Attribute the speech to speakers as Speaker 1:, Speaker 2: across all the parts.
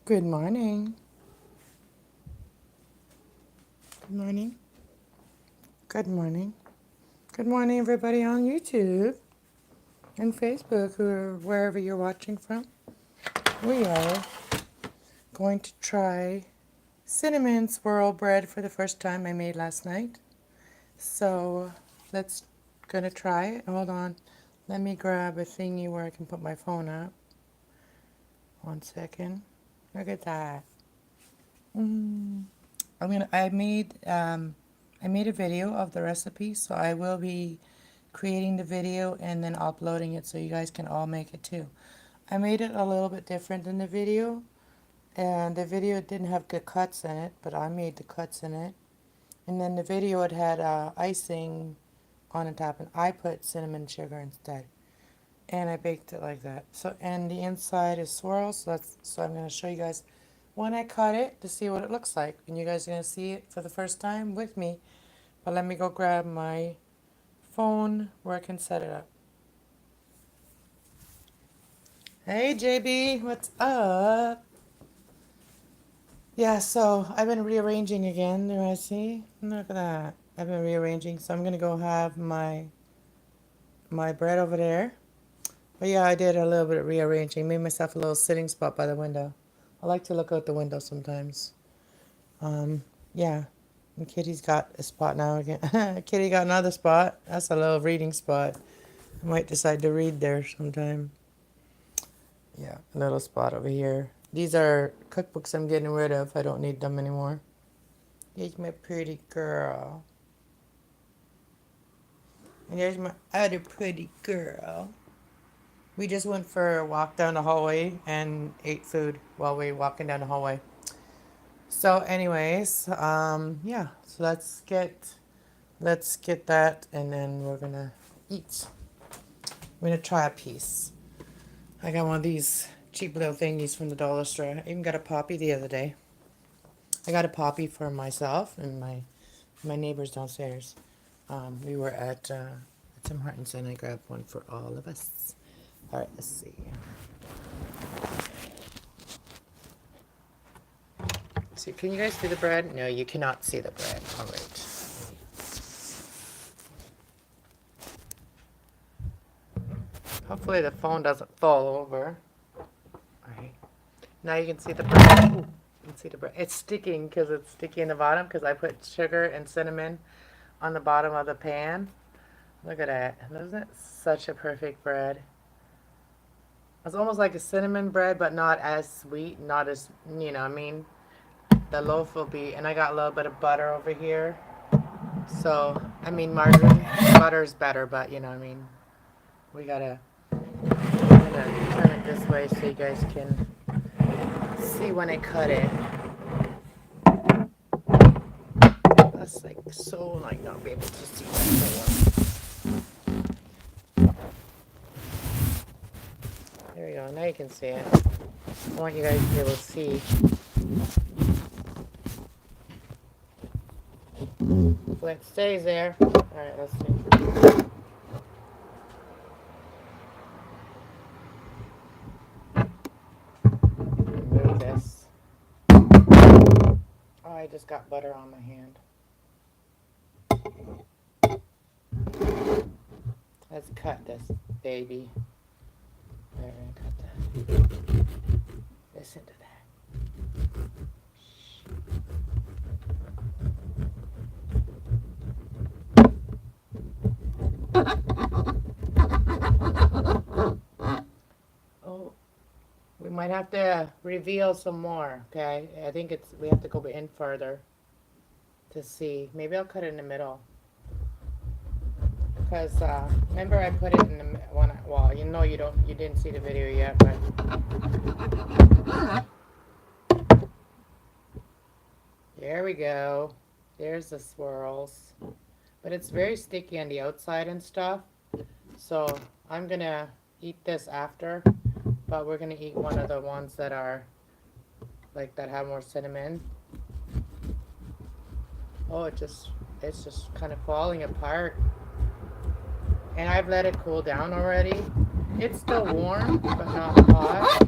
Speaker 1: Good morning. Good morning. Good morning. Good morning, everybody on YouTube and Facebook or wherever you're watching from. We are going to try cinnamon swirl bread for the first time I made last night. So let's gonna try it. Hold on. Let me grab a thingy where I can put my phone up. 1 second. Look at that. I made a video of the recipe, so I will be creating the video and then uploading it so you guys can all make it too. I made it a little bit different than the video, and the video didn't have good cuts in it, but I made the cuts in it. And then the video it had icing on the top, and I put cinnamon sugar instead, and I baked it like that. So and the inside is swirls. So I'm going to show you guys when I cut it to see what it looks like, and you guys are going to see it for the first time with me. But let me go grab my phone where I can set it up. Hey JB, what's up? Yeah, so I've been rearranging again. Do I see? Look at that. I've been rearranging, so I'm gonna go have my bread over there. But yeah, I did a little bit of rearranging. Made myself a little sitting spot by the window. I like to look out the window sometimes. Yeah. And Kitty's got a spot now again. Kitty got another spot. That's a little reading spot. I might decide to read there sometime. Yeah, a little spot over here. These are cookbooks I'm getting rid of. I don't need them anymore. Here's my pretty girl. And there's my other pretty girl. We just went for a walk down the hallway and ate food while we were walking down the hallway. So anyways, yeah, so let's get that and then we're gonna eat. We're gonna try a piece. I got one of these cheap little thingies from the dollar store. I even got a poppy the other day. I got a poppy for myself and my neighbors downstairs. We were at Tim Hortons and I grabbed one for all of us. All right, let's see. See, can you guys see the bread? No, you cannot see the bread. All right. Hopefully the phone doesn't fall over. All right. Now you can see the bread. Ooh, you can see the bread. It's sticking because it's sticky in the bottom because I put sugar and cinnamon on the bottom of the pan. Look at that. Isn't it such a perfect bread? It's almost like a cinnamon bread, but not as sweet, not as, you know, I mean, the loaf will be, and I got a little bit of butter over here. So, I mean, margarine, butter is better, but, you know, I mean, we gotta, I'm gonna turn it this way so you guys can see when I cut it. That's like so, like, not be able to see that. There we go, now you can see it. I want you guys to be able to see. Hopefully it stays there. Alright, let's see. Remove this. Oh, I just got butter on my hand. Let's cut this baby. There, cut that. Listen to that. Oh, we might have to reveal some more, okay? I think we have to go in further to see. Maybe I'll cut it in the middle. Because remember I put it in the one. Well, you know you didn't see the video yet, but there we go. There's the swirls, but it's very sticky on the outside and stuff. So I'm gonna eat this after, but we're gonna eat one of the ones that are like that have more cinnamon. Oh, it's just kind of falling apart. And I've let it cool down already. It's still warm, but not hot.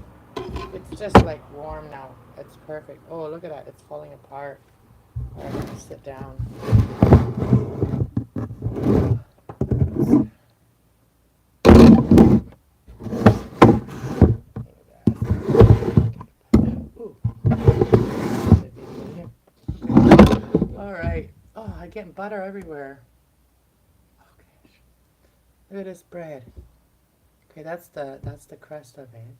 Speaker 1: It's just like warm now. It's perfect. Oh, look at that. It's falling apart. All right, sit down. Ooh. All right. Oh, I get butter everywhere. Oh gosh. Look at this bread. Okay, that's the crust of it.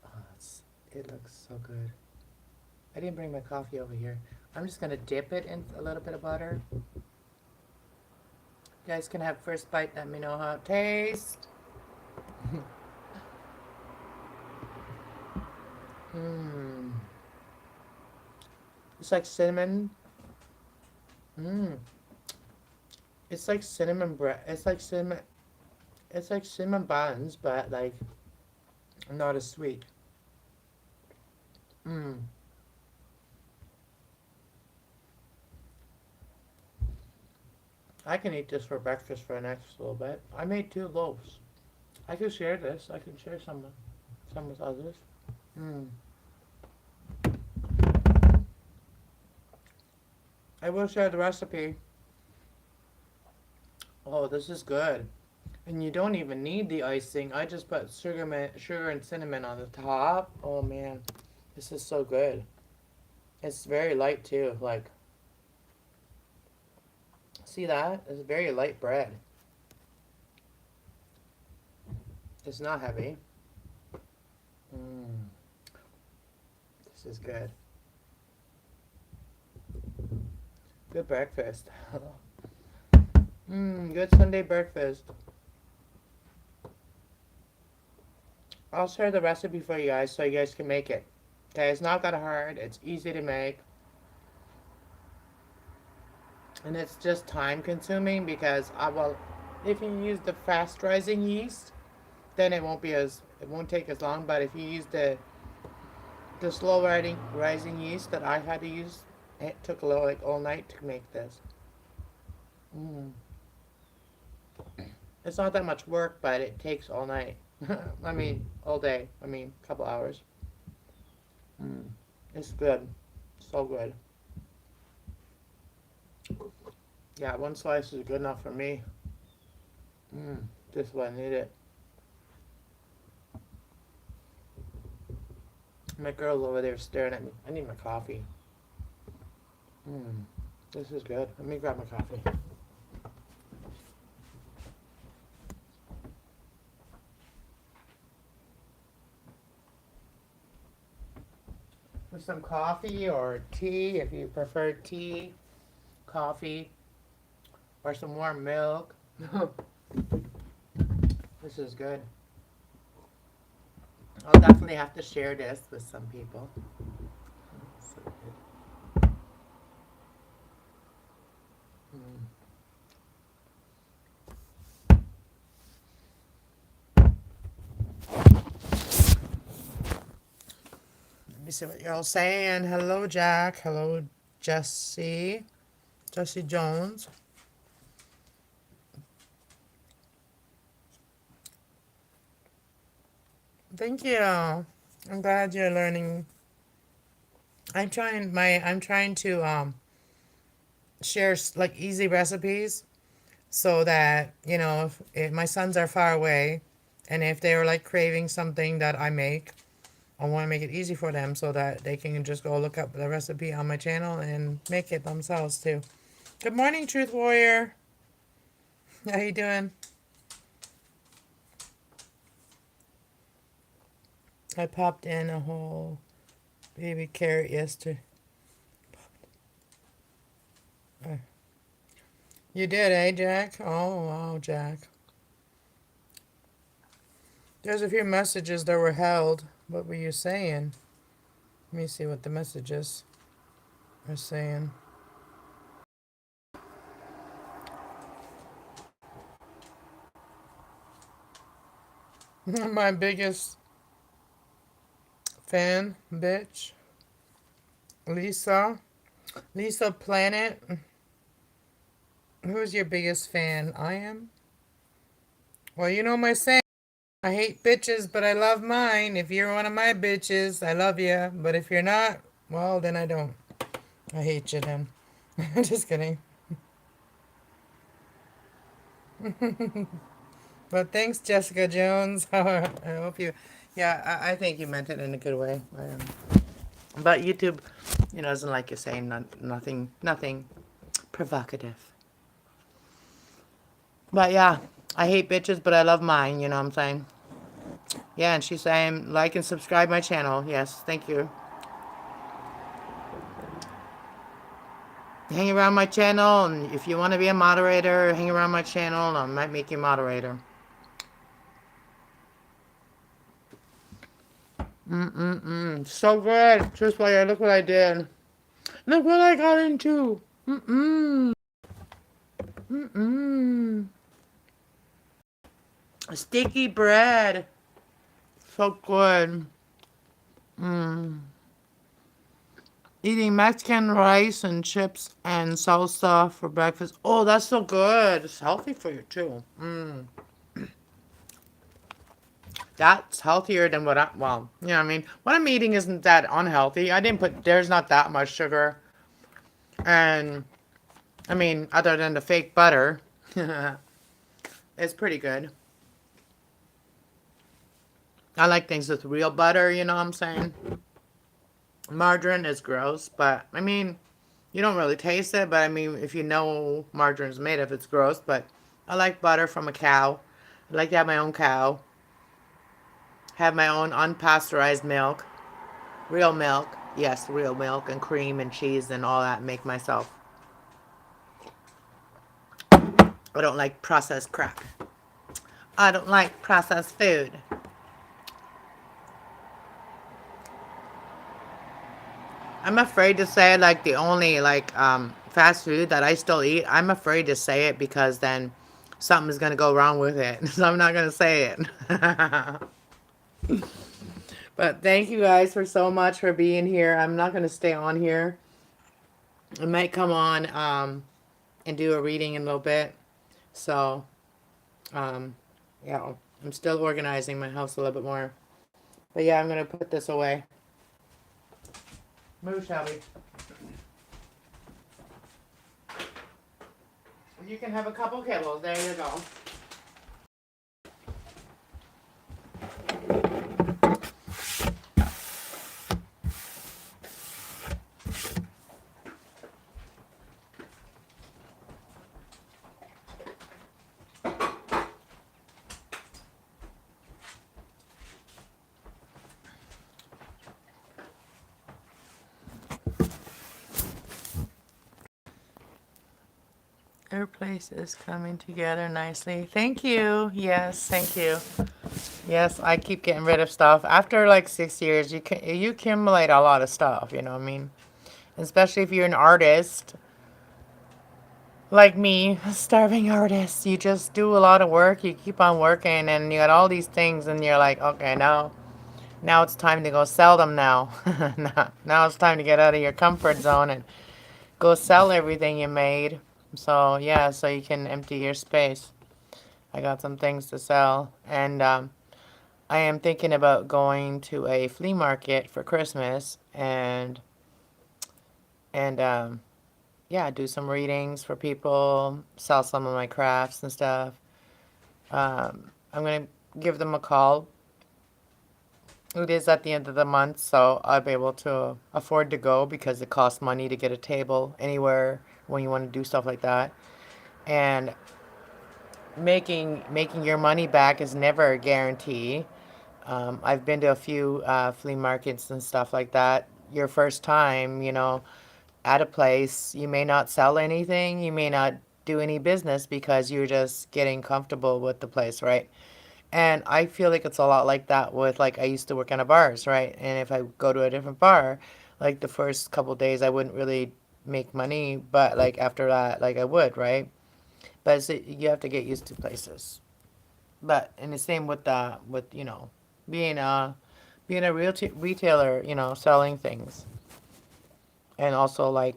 Speaker 1: Oh, it looks so good. I didn't bring my coffee over here. I'm just gonna dip it in a little bit of butter. You guys can have first bite. Let me know how it tastes. Mmm. It's like cinnamon. Mmm. It's like cinnamon bread. It's like cinnamon. It's like cinnamon buns, but like not as sweet. Mmm. I can eat this for breakfast for the next little bit. I made 2 loaves. I can share this. I can share some with others. Mmm. I will share the recipe. Oh, this is good. And you don't even need the icing. I just put sugar and cinnamon on the top. Oh man, this is so good. It's very light too. Like, see that? It's very light bread. It's not heavy. Mmm. This is good. Good breakfast. Mmm, good Sunday breakfast. I'll share the recipe for you guys so you guys can make it. Okay, it's not that hard. It's easy to make. And it's just time consuming because if you use the fast rising yeast, then it won't take as long. But if you use the slow rising yeast that I had to use, it took like all night to make this. Mm. It's not that much work, but it takes all night. I mean, all day. I mean, a couple hours. Mm. It's good. So good. Yeah, 1 slice is good enough for me. Mm. Just what I need it. My girl's over there staring at me. I need my coffee. Mm. This is good. Let me grab my coffee. With some coffee or tea, if you prefer tea, coffee, or some warm milk. This is good. I'll definitely have to share this with some people. So good. Mm. Let me see what you're all saying. Hello, Jack. Hello, Jesse. Jesse Jones. Thank you. I'm glad you're learning. I'm trying to share like easy recipes so that, if my sons are far away and if they are like craving something that I make, I want to make it easy for them so that they can just go look up the recipe on my channel and make it themselves too. Good morning, Truth Warrior. How you doing? I popped in a whole baby carrot yesterday. You did, eh, Jack? Oh, wow, Jack. There's a few messages that were held. What were you saying? Let me see what the messages are saying. My biggest fan, bitch. Lisa. Lisa Planet. Who's your biggest fan? I am? Well, you know my saying. I hate bitches, but I love mine. If you're one of my bitches, I love you. But if you're not, well, then I don't. I hate you then. Just kidding. But thanks, Jessica Jones. I hope you, yeah, I think you meant it in a good way. But YouTube, doesn't like you saying nothing provocative. But yeah, I hate bitches, but I love mine. You know what I'm saying? Yeah, and she's saying like and subscribe my channel. Yes, thank you. Hang around my channel, and if you want to be a moderator, hang around my channel, and I might make you moderator. So good. Just like, look what I did. Look what I got into. Sticky bread. So good. Eating Mexican rice and chips and salsa for breakfast. Oh, that's so good. It's healthy for you too. That's healthier than well, you know what I mean? What I'm eating isn't that unhealthy. There's not that much sugar. And, I mean, other than the fake butter, it's pretty good. I like things with real butter, you know what I'm saying? Margarine is gross, but, I mean, you don't really taste it, but I mean, if you know margarine's made of, it's gross, but I like butter from a cow. I like to have my own cow. Have my own unpasteurized milk. Real milk. Yes, real milk and cream and cheese and all that make myself. I don't like processed crap. I don't like processed food. I'm afraid to say like the only fast food that I still eat. I'm afraid to say it because then something's gonna go wrong with it. So I'm not gonna say it. But thank you guys for so much for being here. I'm not gonna stay on here. I might come on and do a reading in a little bit. So um yeah, I'm still organizing my house a little bit more. But yeah, I'm gonna put this away. Move, Shelby. You can have a couple kibbles. There you go. Our place is coming together nicely. Thank you. Yes, thank you. Yes, I keep getting rid of stuff. After like 6 years, you accumulate a lot of stuff, you know what I mean? Especially if you're an artist like me, a starving artist. You just do a lot of work, you keep on working, and you got all these things, and you're like, okay, now it's time to go sell them now. Now it's time to get out of your comfort zone and go sell everything you made. So, yeah, so you can empty your space. I got some things to sell, and I am thinking about going to a flea market for Christmas and yeah, do some readings for people, sell some of my crafts and stuff. I'm gonna give them a call. It is at the end of the month, so I'll be able to afford to go because it costs money to get a table anywhere when you want to do stuff like that. And making your money back is never a guarantee. I've been to a few flea markets and stuff like that. Your first time, at a place, you may not sell anything, you may not do any business because you're just getting comfortable with the place, right? And I feel like it's a lot like that with like I used to work in a bars, right? And if I go to a different bar, like the first couple days I wouldn't really make money, but like after that, like I would, right? But you have to get used to places. But and the same with being a real retailer, selling things. And also like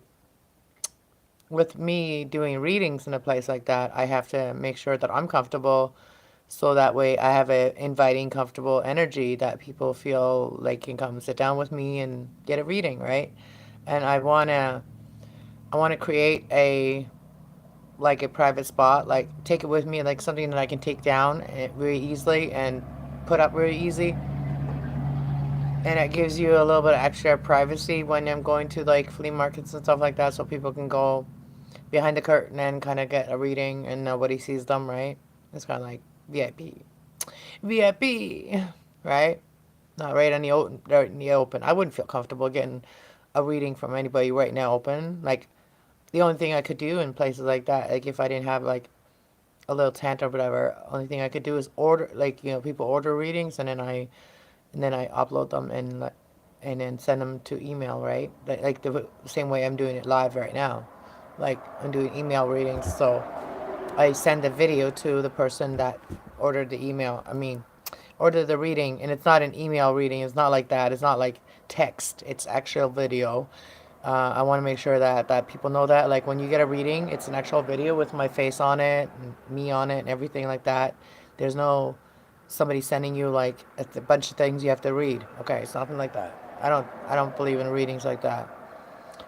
Speaker 1: with me doing readings in a place like that, I have to make sure that I'm comfortable So that way I have a inviting, comfortable energy that people feel like can come sit down with me and get a reading, right? And I wanna create a like a private spot, like take it with me, like something that I can take down really easily and put up really easy. And it gives you a little bit of extra privacy when I'm going to like flea markets and stuff like that, so people can go behind the curtain and kind of get a reading and nobody sees them, right? It's kind of like VIP. VIP, right? Not right on the open. Right in the open. I wouldn't feel comfortable getting a reading from anybody right now open. Like the only thing I could do in places like that, like if I didn't have like a little tent or whatever, only thing I could do is order, like people order readings and then I upload them and then send them to email, right? Like the same way I'm doing it live right now. Like I'm doing email readings, so I send the video to the person that ordered the email. I mean, ordered the reading, and it's not an email reading. It's not like that. It's not like text. It's actual video. I want to make sure that people know that. Like when you get a reading, it's an actual video with my face on it, and me on it, and everything like that. There's no somebody sending you like a bunch of things you have to read. Okay, it's nothing like that. I don't believe in readings like that,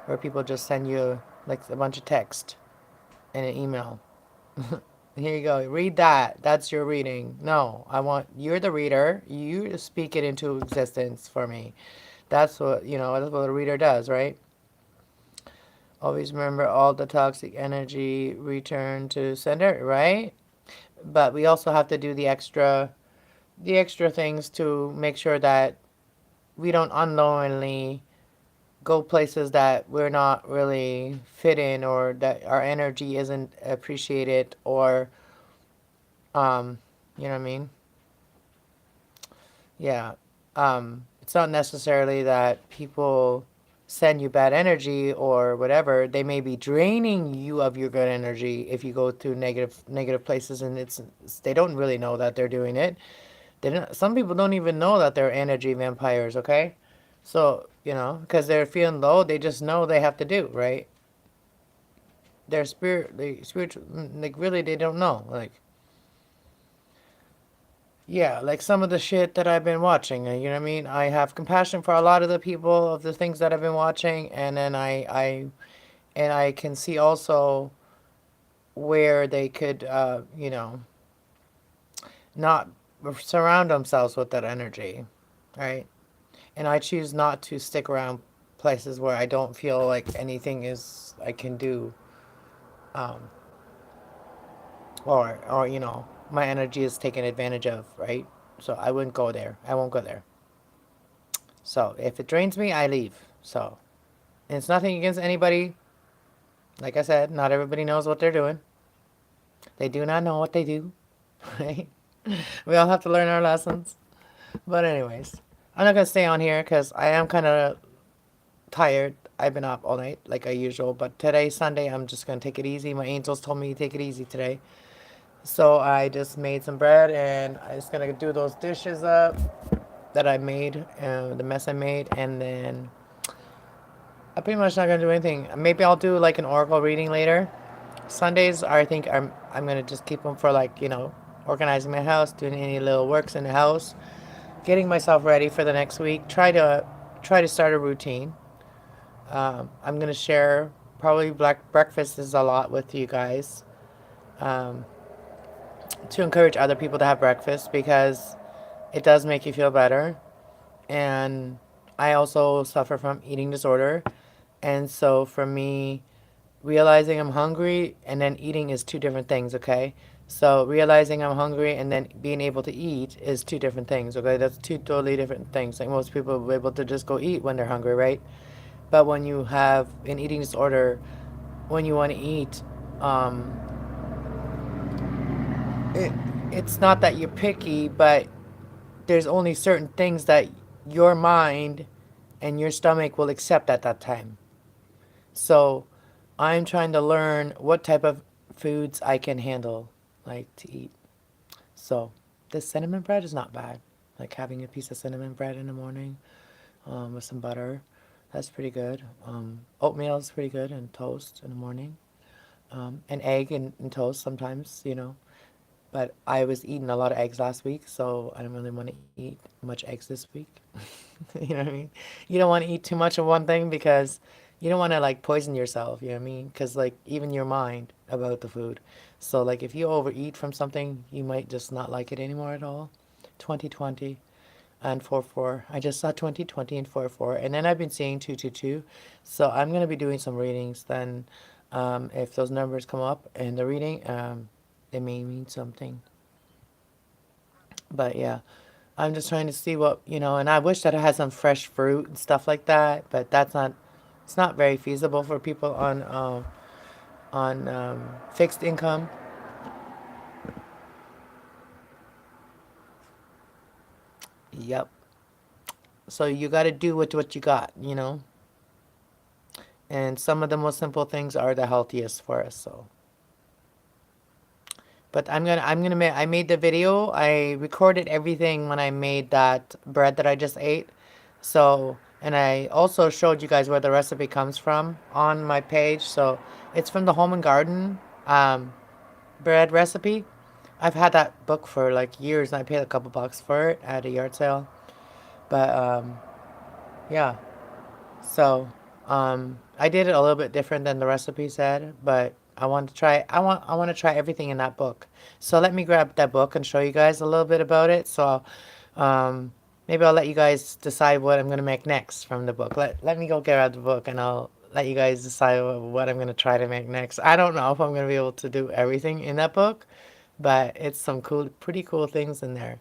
Speaker 1: where people just send you like a bunch of text in an email. Here you go. Read that. That's your reading. No, you're the reader. You speak it into existence for me. That's what a reader does, right? Always remember all the toxic energy return to sender, right? But we also have to do the extra things to make sure that we don't unknowingly go places that we're not really fit in, or that our energy isn't appreciated, or you know what I mean? Yeah. It's not necessarily that people send you bad energy or whatever. They may be draining you of your good energy if you go to negative places, and they don't really know that they're doing it. Some people don't even know that they're energy vampires, okay? So, because they're feeling low, they just know they have to do, right? Spiritual, like really, they don't know. Like, yeah, like some of the shit that I've been watching, you know what I mean? I have compassion for a lot of the people of the things that I've been watching, and then I can see also where they could, not surround themselves with that energy, right? And I choose not to stick around places where I don't feel like anything is I can do, um, or my energy is taken advantage of, right? So I wouldn't go there. I won't go there. So if it drains me, I leave. So, and it's nothing against anybody. Like I said, not everybody knows what they're doing. They do not know what they do, right? We all have to learn our lessons. But anyways, I'm not gonna stay on here because I am kind of tired. I've been up all night like I usual. But today, Sunday, I'm just gonna take it easy. My angels told me to take it easy today. So I just made some bread and I'm just gonna do those dishes up that I made, the mess I made, and then I'm pretty much not gonna do anything. Maybe I'll do like an oracle reading later. Sundays, I think I'm gonna just keep them for like organizing my house, doing any little works in the house, getting myself ready for the next week. Try to start a routine. I'm gonna share probably black breakfast is a lot with you guys, um, to encourage other people to have breakfast because it does make you feel better. And I also suffer from eating disorder, and so for me, realizing I'm hungry and then eating is two different things, okay? So realizing I'm hungry and then being able to eat is two different things, okay? That's two totally different things. Like most people will be able to just go eat when they're hungry, right? But when you have an eating disorder, when you want to eat, um, it, it's not that you're picky, but there's only certain things that your mind and your stomach will accept at that time. So I'm trying to learn what type of foods I can handle, like to eat. So this cinnamon bread is not bad. Like having a piece of cinnamon bread in the morning, with some butter, that's pretty good. Oatmeal is pretty good, and toast in the morning. An egg and toast sometimes. But I was eating a lot of eggs last week, so I don't really want to eat much eggs this week. You know what I mean? You don't want to eat too much of one thing because you don't want to like poison yourself, you know what I mean? Because like even your mind about the food. So like if you overeat from something, you might just not like it anymore at all. 2020 and 4-4. I just saw 2020 and 4-4, and then I've been seeing 2-2-2. So I'm gonna be doing some readings. Then, if those numbers come up in the reading, it may mean something. But yeah, I'm just trying to see what and I wish that I had some fresh fruit and stuff like that. But that's not. It's not very feasible for people on fixed income. Yep. So you got to do with what you got. And some of the most simple things are the healthiest for us. So, but I'm gonna make. I made the video. I recorded everything when I made that bread that I just ate. So, and I also showed you guys where the recipe comes from on my page. So, it's from the Home and Garden bread recipe. I've had that book for like years, and I paid a couple bucks for it at a yard sale. But yeah. So, I did it a little bit different than the recipe said, but I want to try everything in that book. So let me grab that book and show you guys a little bit about it. So, um, maybe I'll let you guys decide what I'm gonna make next from the book. Let me go grab the book and I'll let you guys decide what I'm gonna try to make next. I don't know if I'm gonna be able to do everything in that book, but it's some pretty cool things in there.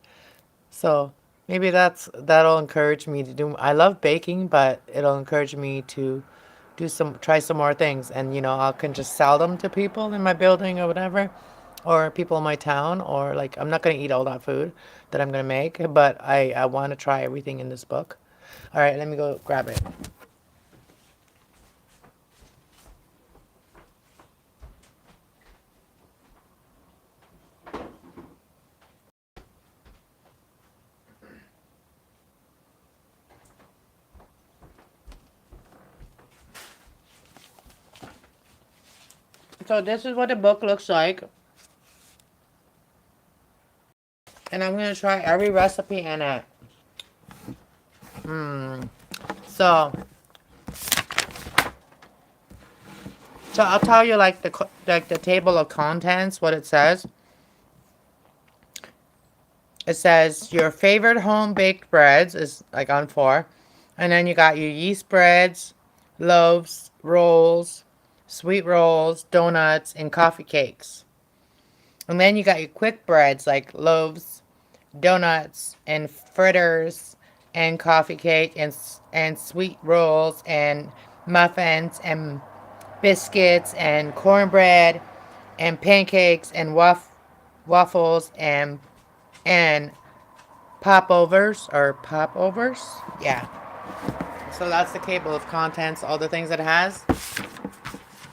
Speaker 1: So maybe that'll encourage me to do. I love baking, but it'll encourage me to try some more things, and I can just sell them to people in my building or whatever, or people in my town, or like I'm not gonna eat all that food that I'm gonna make, but I want to try everything in this book. All right, let me go grab it. So this is what the book looks like, and I'm gonna try every recipe in it. So So I'll tell you like the table of contents, what it says. It says your favorite home baked breads is like on 4. And then you got your yeast breads, loaves, rolls, sweet rolls, donuts, and coffee cakes. And then you got your quick breads like loaves, donuts, and fritters, and coffee cake, and sweet rolls, and muffins, and biscuits, and cornbread, and pancakes, and waffles, and popovers. Yeah. So that's the table of contents, all the things it has.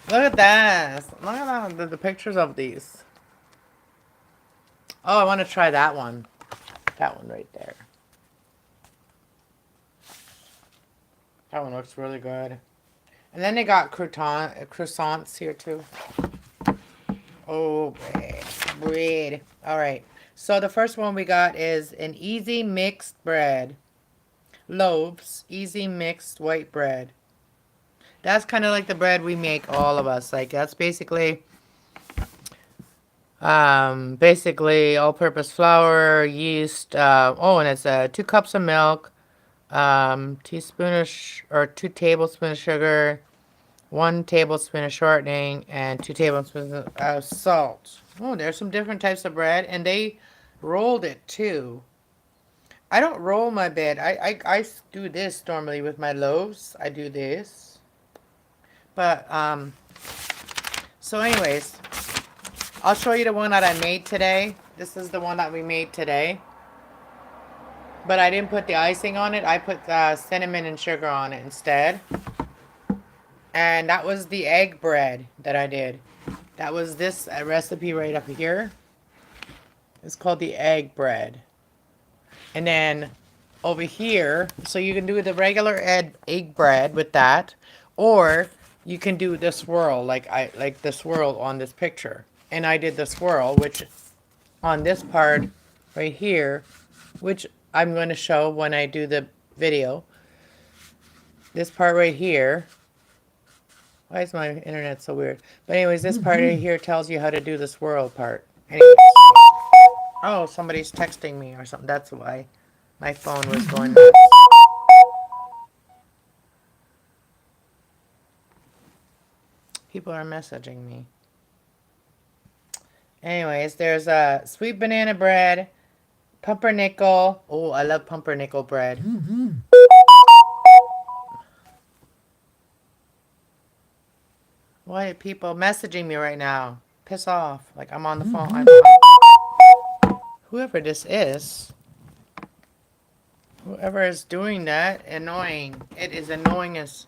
Speaker 1: Look at that. Look at that, the pictures of these. Oh, I want to try that one. That one right there. That one looks really good. And then they got croissants here too. Oh, bread. Bread. All right. So the first one we got is an easy mixed bread. Loaves, easy mixed white bread. That's kind of like the bread we make, all of us. Like that's basically all-purpose flour, yeast. And it's 2 cups of milk, teaspoon of or 2 tablespoons of sugar, 1 tablespoon of shortening, and 2 tablespoons of salt. Oh, there's some different types of bread, and they rolled it too. I don't roll my bread. I do this normally with my loaves. I do this. But, so anyways, I'll show you the one that I made today. This is the one that we made today. But I didn't put the icing on it. I put cinnamon and sugar on it instead. And that was the egg bread that I did. That was this recipe right up here. It's called the egg bread. And then over here, so you can do the regular egg bread with that, or you can do the swirl like the swirl on this picture. And I did the swirl, which on this part right here, which I'm going to show when I do the video. This part right here. Why is my internet so weird? But anyways, this part right here tells you how to do the swirl part. Anyways. Oh, somebody's texting me or something. That's why my phone was going nuts. People are messaging me. Anyways, there's a sweet banana bread, pumpernickel. Oh, I love pumpernickel bread. Why are people messaging me right now? Piss off. Like I'm on the phone. Whoever this is. Whoever is doing that, annoying. It is annoying as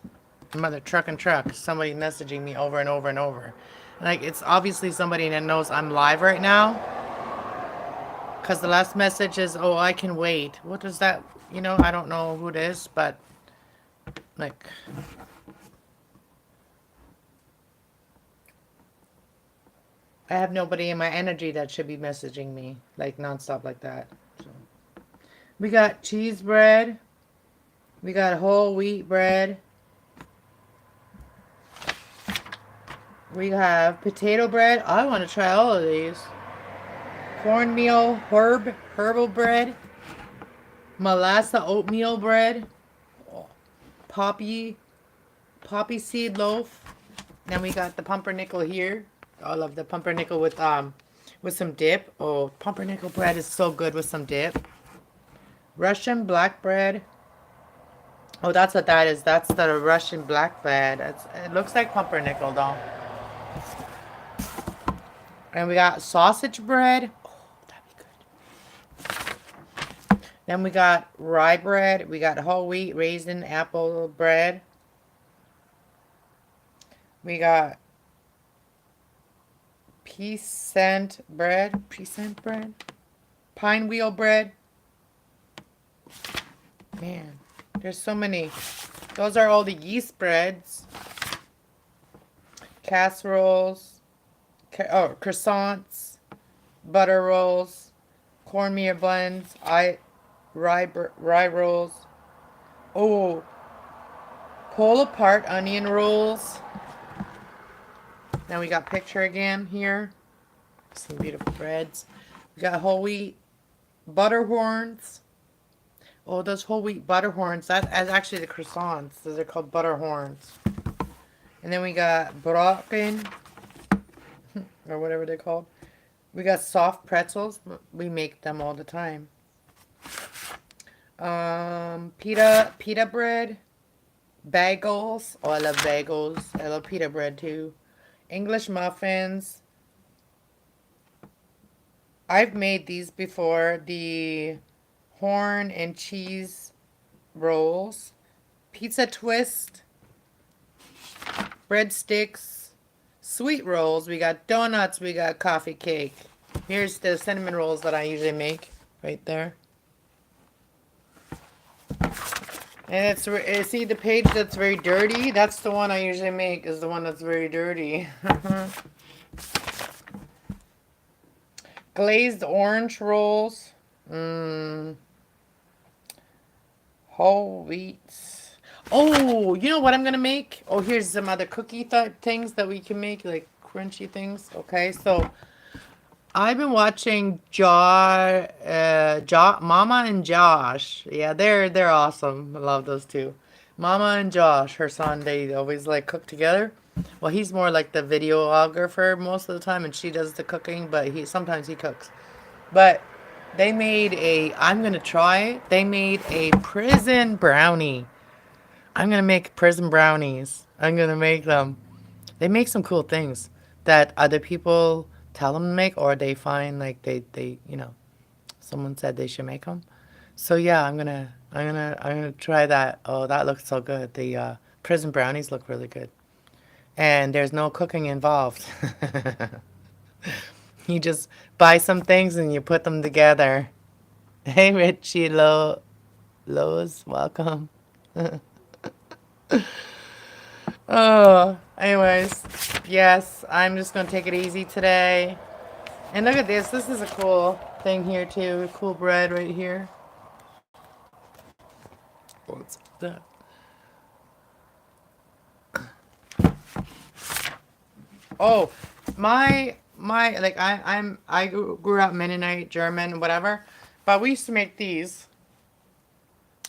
Speaker 1: mother truck and truck. Somebody messaging me over and over and over. Like, it's obviously somebody that knows I'm live right now. Because the last message is, oh, I can wait. What does that, you know, I don't know who it is, but, like, I have nobody in my energy that should be messaging me, like, nonstop like that. So. We got cheese bread. We got whole wheat bread. We have potato bread. I want to try all of these. Cornmeal herbal bread. Melassa oatmeal bread. Poppy seed loaf. Then we got the pumpernickel here. I love the pumpernickel with some dip. Oh, pumpernickel bread is so good with some dip. Russian black bread. Oh, that's what that is. That's the Russian black bread. It looks like pumpernickel though. And we got sausage bread. Oh, that'd be good. Then we got rye bread. We got whole wheat, raisin, apple bread. We got peasant bread. Pine wheel bread. Man, there's so many. Those are all the yeast breads. Casseroles. Croissants, butter rolls, cornmeal buns, rye rolls. Oh, pull apart onion rolls. Now we got picture again here. Some beautiful breads. We got whole wheat butter horns. Oh, those whole wheat butter horns. That's actually the croissants. Those are called butter horns. And then we got brocken. Or whatever they're called. We got soft pretzels. We make them all the time. Pita bread. Bagels. Oh, I love bagels. I love pita bread too. English muffins. I've made these before. The horn and cheese rolls. Pizza twist. Breadsticks. Sweet rolls. We got donuts. We got coffee cake. Here's the cinnamon rolls that I usually make. Right there. And see the page that's very dirty? That's the one I usually make. Is the one that's very dirty. Glazed orange rolls. Whole wheats. Oh, you know what I'm going to make? Oh, here's some other cookie things that we can make, like crunchy things. Okay, so I've been watching Mama and Josh. Yeah, they're awesome. I love those two. Mama and Josh, her son, they always like cook together. Well, he's more like the videographer most of the time, and she does the cooking, but sometimes he cooks. But they made I'm going to try it. They made a prison brownie. I'm going to make prison brownies. I'm going to make them. They make some cool things that other people tell them to make, or they find like they you know, someone said they should make them. So yeah, I'm going to try that. Oh, that looks so good. The prison brownies look really good. And there's no cooking involved. You just buy some things and you put them together. Hey, Richie Lowe's, welcome. Oh, anyways, yes, I'm just going to take it easy today. And look at this. This is a cool thing here too. Cool bread right here. What's that? Oh, my like I grew up Mennonite, German, whatever, but we used to make these.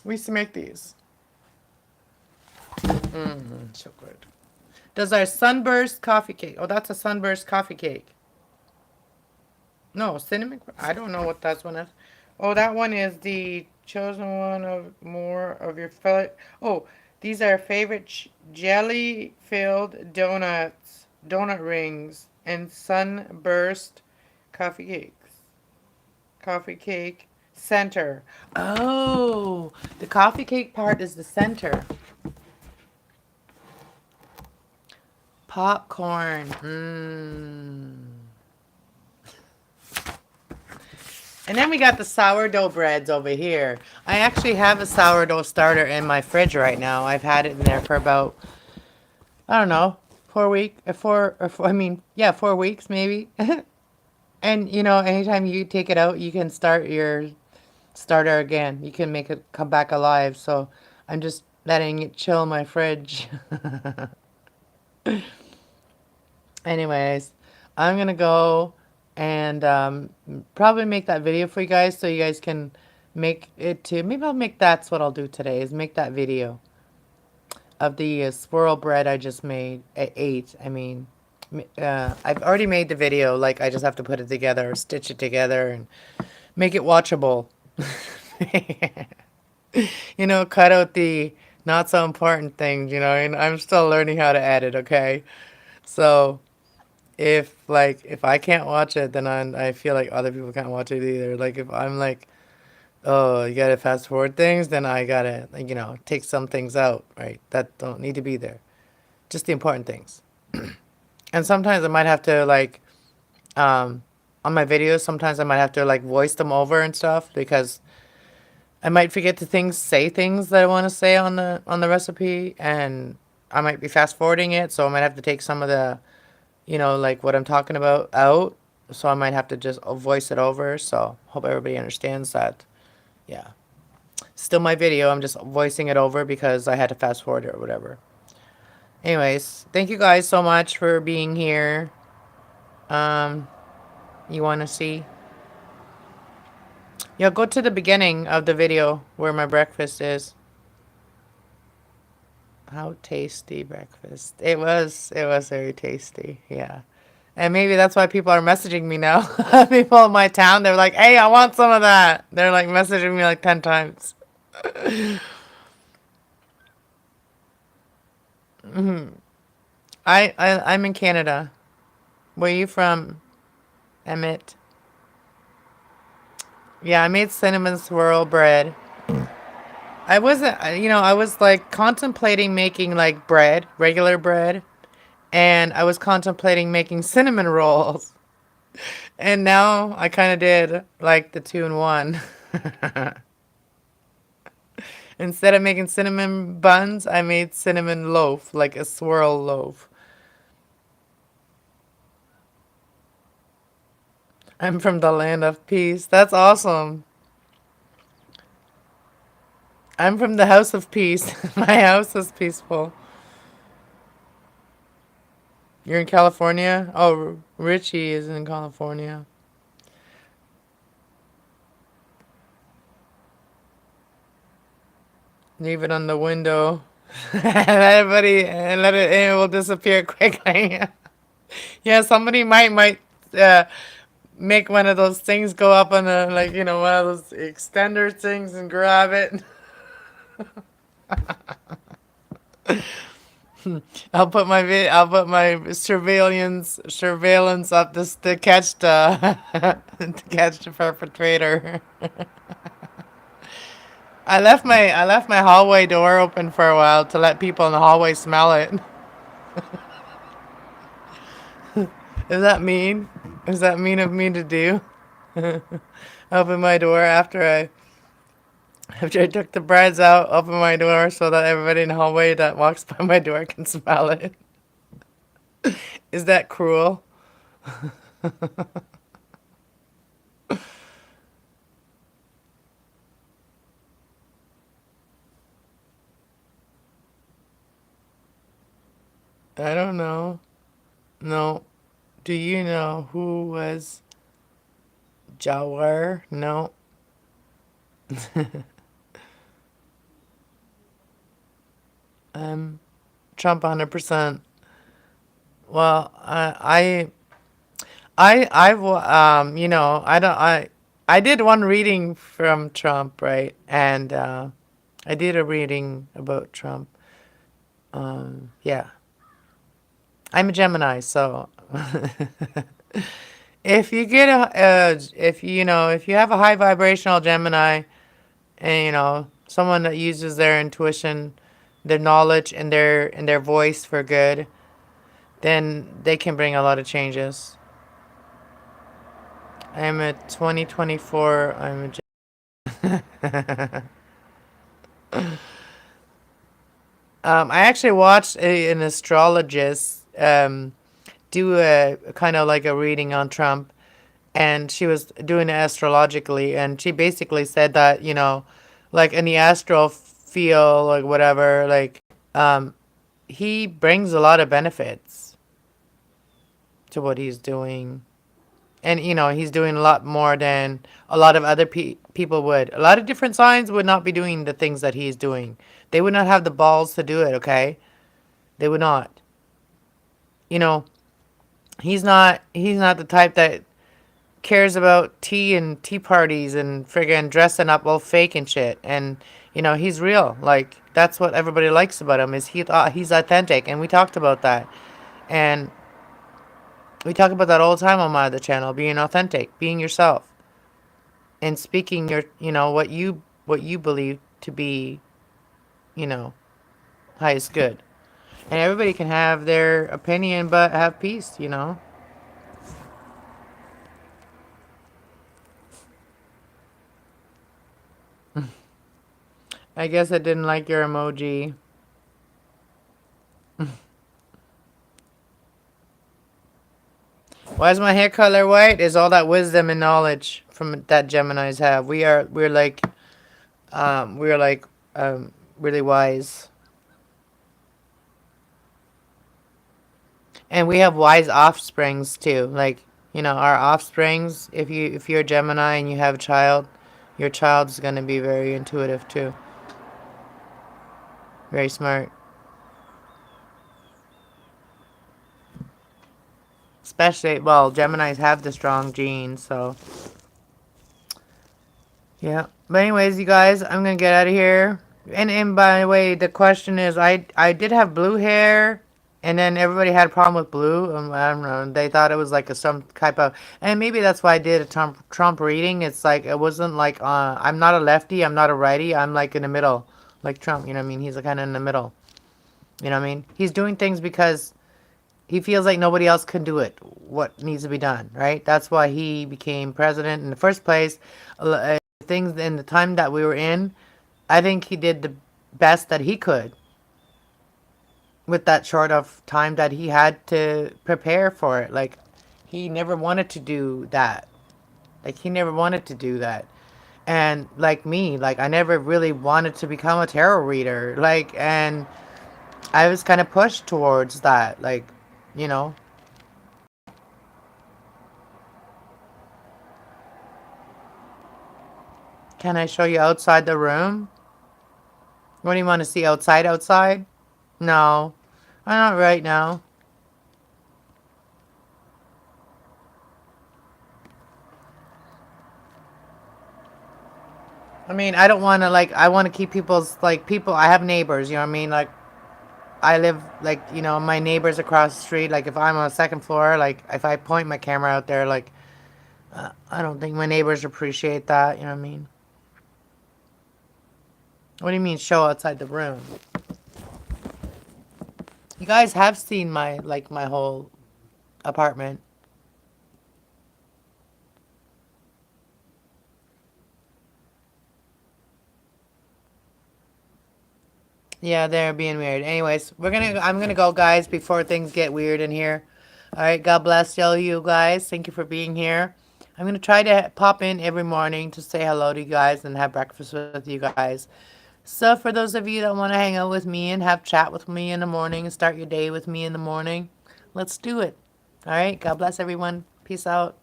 Speaker 1: We used to make these. So good. Does our sunburst coffee cake? Oh, that's a sunburst coffee cake. No, cinnamon. I don't know what that one is. Oh, that one is the chosen one of more of your fellow. Oh, these are favorite jelly-filled donuts, donut rings, and sunburst coffee cakes. Coffee cake center. Oh, the coffee cake part is the center. Popcorn. Mmm. And then we got the sourdough breads over here. I actually have a sourdough starter in my fridge right now. I've had it in there for about, I don't know, 4 weeks, yeah, 4 weeks maybe. And you know, anytime you take it out, you can start your starter again. You can make it come back alive. So I'm just letting it chill in my fridge. Anyways, I'm gonna go and probably make that video for you guys so you guys can make it too. Maybe I'll make that's what I'll do today is make that video of the swirl bread I just made at 8. I mean, I've already made the video. Like I just have to put it together, or stitch it together, and make it watchable. You know, cut out the not so important things. You know, and I'm still learning how to edit. Okay, so if I can't watch it, then I feel like other people can't watch it either. Like if I'm like, oh, you gotta fast forward things, then I gotta, like, you know, take some things out, right? That don't need to be there. Just the important things. And sometimes I might have to like, on my videos, sometimes I might have to like voice them over and stuff because I might forget to say things that I want to say on the recipe, and I might be fast forwarding it, so I might have to take some of the, you know, like what I'm talking about out. So I might have to just voice it over. So hope everybody understands that. Yeah. Still my video. I'm just voicing it over because I had to fast forward it or whatever. Anyways, thank you guys so much for being here. Um, you want to see? Yeah, go to the beginning of the video where my breakfast is. How tasty breakfast. It was very tasty. Yeah. And maybe that's why people are messaging me now. People in my town, they're like, hey, I want some of that. They're like messaging me like 10 times. I'm in Canada. Where are you from, Emmett? Yeah, I made cinnamon swirl bread. I wasn't, you know, I was like contemplating making like bread, regular bread. And I was contemplating making cinnamon rolls. And now I kind of did like the 2-in-1. Instead of making cinnamon buns, I made cinnamon loaf, like a swirl loaf. I'm from the land of peace. That's awesome. I'm from the house of peace. My house is peaceful. You're in California? Oh, Richie is in California. Leave it on the window. Everybody, and it will disappear quickly. Yeah, somebody might uh, make one of those things go up on a, like, you know, one of those extender things and grab it. I'll put my surveillance up this to catch the to catch the perpetrator. I left my hallway door open for a while to let people in the hallway smell it. Is that mean? Is that mean of me to do? Open my door after I took the breads out, open my door so that everybody in the hallway that walks by my door can smell it. Is that cruel? I don't know. No. Do you know who was Jawar? No. um, Trump 100%. Well, you know, I did one reading from Trump, right? And I did a reading about Trump. Yeah, I'm a Gemini, so if you get if you know, if you have a high vibrational Gemini, and you know, someone that uses their intuition, their knowledge, and their voice for good, then they can bring a lot of changes. I'm a 2024. I actually watched an astrologist do a kind of like a reading on Trump, and she was doing it astrologically, and she basically said that, you know, like in the astral field, like whatever, like he brings a lot of benefits to what he's doing. And you know, he's doing a lot more than a lot of other people would. A lot of different signs would not be doing the things that he's doing. They would not have the balls to do it, okay? They would not. You know, he's not the type that cares about tea and tea parties and friggin' dressing up all fake and shit. And you know, he's real. Like that's what everybody likes about him is he's authentic, and we talked about that. And we talk about that all the time on my other channel, being authentic, being yourself, and speaking your, you know, what you believe to be, you know, highest good. And everybody can have their opinion, but have peace, you know. I guess I didn't like your emoji. Why is my hair color white? Is all that wisdom and knowledge from that Geminis have. We're like really wise. And we have wise offsprings too. Like, you know, our offsprings, if you're a Gemini and you have a child, your child's gonna be very intuitive too. Very smart. Especially, well, Geminis have the strong genes, so yeah. But anyways, you guys, I'm gonna get out of here. And by the way, the question is, I did have blue hair, and then everybody had a problem with blue. I don't know. They thought it was like some type of, and maybe that's why I did a Trump reading. It's like it wasn't like I'm not a lefty, I'm not a righty, I'm like in the middle, like Trump. You know what I mean? He's kind of in the middle. You know what I mean? He's doing things because he feels like nobody else can do it. What needs to be done, right? That's why he became president in the first place. Things in the time that we were in, I think he did the best that he could with that short of time that he had to prepare for it. Like, he never wanted to do that. Like, he never wanted to do that. And like me, like I never really wanted to become a tarot reader. Like, and I was kind of pushed towards that. Like, you know, can I show you outside the room? What do you want to see outside? No, not right now. I mean, I don't want to like. I want to keep people's like people. I have neighbors. You know what I mean? Like, I live like, you know, my neighbors across the street. Like, if I'm on a second floor, like if I point my camera out there, like I don't think my neighbors appreciate that. You know what I mean? What do you mean show outside the room? You guys have seen my like my whole apartment. Yeah, they're being weird. Anyways, I'm gonna go, guys, before things get weird in here. All right, God bless all you guys. Thank you for being here. I'm gonna try to pop in every morning to say hello to you guys and have breakfast with you guys. So for those of you that want to hang out with me and have chat with me in the morning and start your day with me in the morning, let's do it. All right. God bless everyone. Peace out.